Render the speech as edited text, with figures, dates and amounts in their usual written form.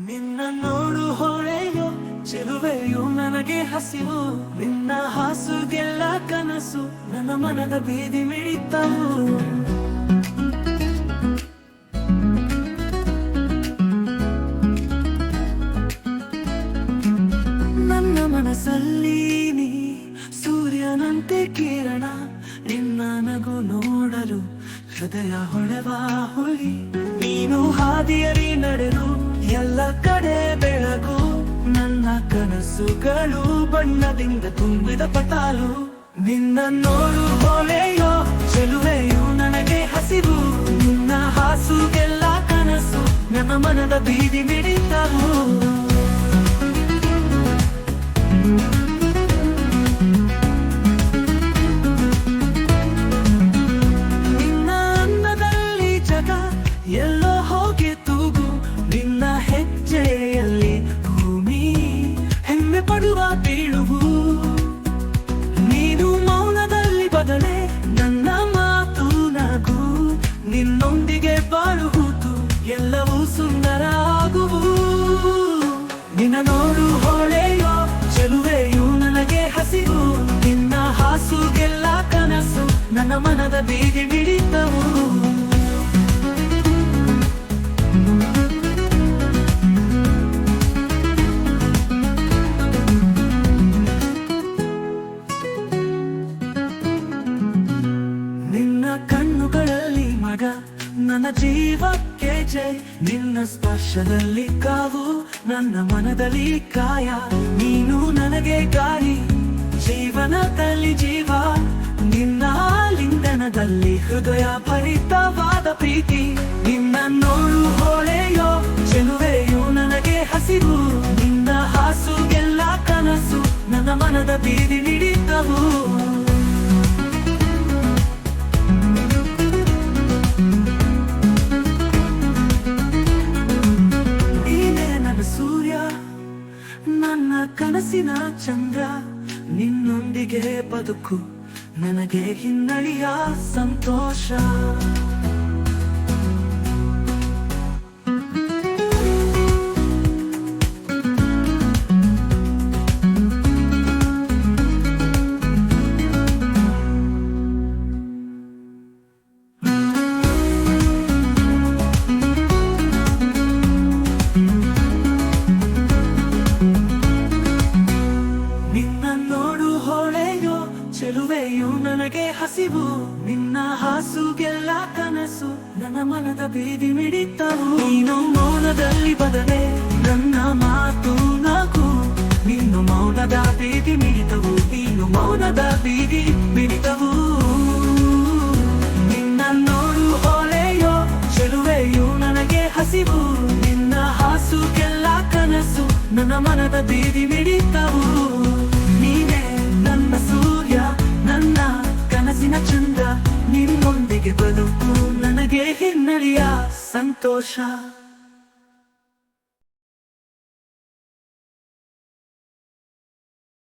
ನಿನ್ನ ನೋಡು ಹೊಳೆಯೋ ಚೆಲುವೆಯು ನನಗೆ ಹಸಿವು, ನಿನ್ನ ಹಾಸುಗೆಲ್ಲ ಕನಸು, ನನ್ನ ಮನದ ಬೀದಿ ಮಿಡಿತವು. ನನ್ನ ಮನಸ್ಸಲ್ಲಿ ನೀ ಸೂರ್ಯನಂತೆ ಕಿರಣ, ನಿನ್ನ ನಗು ನೋಡಲು ಹೃದಯ ಹೊಳೆವ ಹುಳಿ. ನೀನು ಹಾದಿಯರಿ ನಡೆದು ಎಲ್ಲ ಕಡೆ ಬೆಳಗು, ನನ್ನ ಕನಸುಗಳು ಬಣ್ಣದಿಂದ ತುಂಬಿದ ಪಟಾಲು. ನಿನ್ನ ನೋಡು ಹೊಳೆಯೋ ಚೆಲುವೆಯು ನನಗೆ ಹಸಿವು, ನಿನ್ನ ಹಾಸುಗೆಲ್ಲ ಕನಸು, ನನ್ನ ಮನದ ಬೀದಿ ಮಿಡಿತವು. ನಿನ್ನ ಅನ್ನದಲ್ಲಿ ಜಗ ಎಲ್ಲೋ ಹೋಗಿ ತೂಗು, ನಿನ್ನ ಹೆಜ್ಜೆಯಲ್ಲಿ ಭೂಮಿ ಹೆಮ್ಮೆ ಪಡುವ ಬೀಳುವು. ನೀನು ಮೌನದಲ್ಲಿ ಬದಲೇ ನನ್ನ ಮಾತು ನಗು, ನಿನ್ನೊಂದಿಗೆ ಬಾಳುವುದು ಎಲ್ಲವೂ ಸುಂದರ ಆಗುವು. ನಿನ್ನ ನೋಡು ಹೊಳೆಯೋ ಚೆಲುವೆಯು ನನಗೆ ಹಸಿವು, ನಿನ್ನ ಹಾಸುಗೆಲ್ಲ ಕನಸು, ನನ್ನ ಮನದ ಬೀದಿ ಮಿಡಿತವು. ನಿನ್ನ ಕಣ್ಣುಗಳಲ್ಲಿ ಮಗ ನನ್ನ ಜೀವಕ್ಕೆ ಜೈ, ನಿನ್ನ ಸ್ಪರ್ಶದಲ್ಲಿ ಕಾವು ನನ್ನ ಮನದಲ್ಲಿ ಕಾಯ. ನೀನು ನನಗೆ ಗಾಳಿ, ಜೀವನದಲ್ಲಿ ಜೀವ, ನಿನ್ನ ಲಿಂಗನದಲ್ಲಿ ಹೃದಯ ಭರಿತವಾದ ಪ್ರೀತಿ. ನಿನ್ನ ನೋಡು ಹೊಳೆಯೋ ಚೆಲುವೆಯು ನನಗೆ ಹಸಿವು, ನಿನ್ನ ಹಾಸುಗೆಲ್ಲ ಕನಸು, ನನ್ನ ಮನದ ಬೀದಿ ಮಿಡಿತವು. ನನ್ನ ಕನಸಿನ ಚಂದ್ರ, ನಿನ್ನೊಂದಿಗೆ ಬದುಕು ನನಗೆ ಹಿನ್ನಡೆಯ ಸಂತೋಷ. ಚೆಲುವೆಯು ನನಗೆ ಹಸಿವು, ನಿನ್ನ ಹಾಸುಗೆಲ್ಲ ಕನಸು, ನನ್ನ ಮನದ ಬೀದಿ ಮಿಡಿತವು. ನೀನು ಮೌನದಲ್ಲಿ ಬದಲೇ ನನ್ನ ಮಾತು ನಗು, ನೀನು ಮೌನದ ಬೀದಿ ಮಿಡಿತವು, ನೀನು ಮೌನದ ಬೀದಿ ಮಿಡಿತವು. ನಿನ್ನ ನೋಡು ಹೊಳೆಯೋ ಚೆಲುವೆಯು ನನಗೆ ಹಸಿವು, ನಿನ್ನ ಹಾಸುಗೆಲ್ಲ ಕನಸು, ನನ್ನ ಮನದ ಬೀದಿ ಮಿಡಿತವು. ನೀನೇ ನನ್ನ ಸೂರ್ಯ, ನನ್ನ ಕನಸಿನ ಚಂದ್ರ, ನಿನ್ನೊಂದಿಗೆ ಬದುಕು ನನಗೆ ಹಿನ್ನಡೆಯ ಸಂತೋಷ.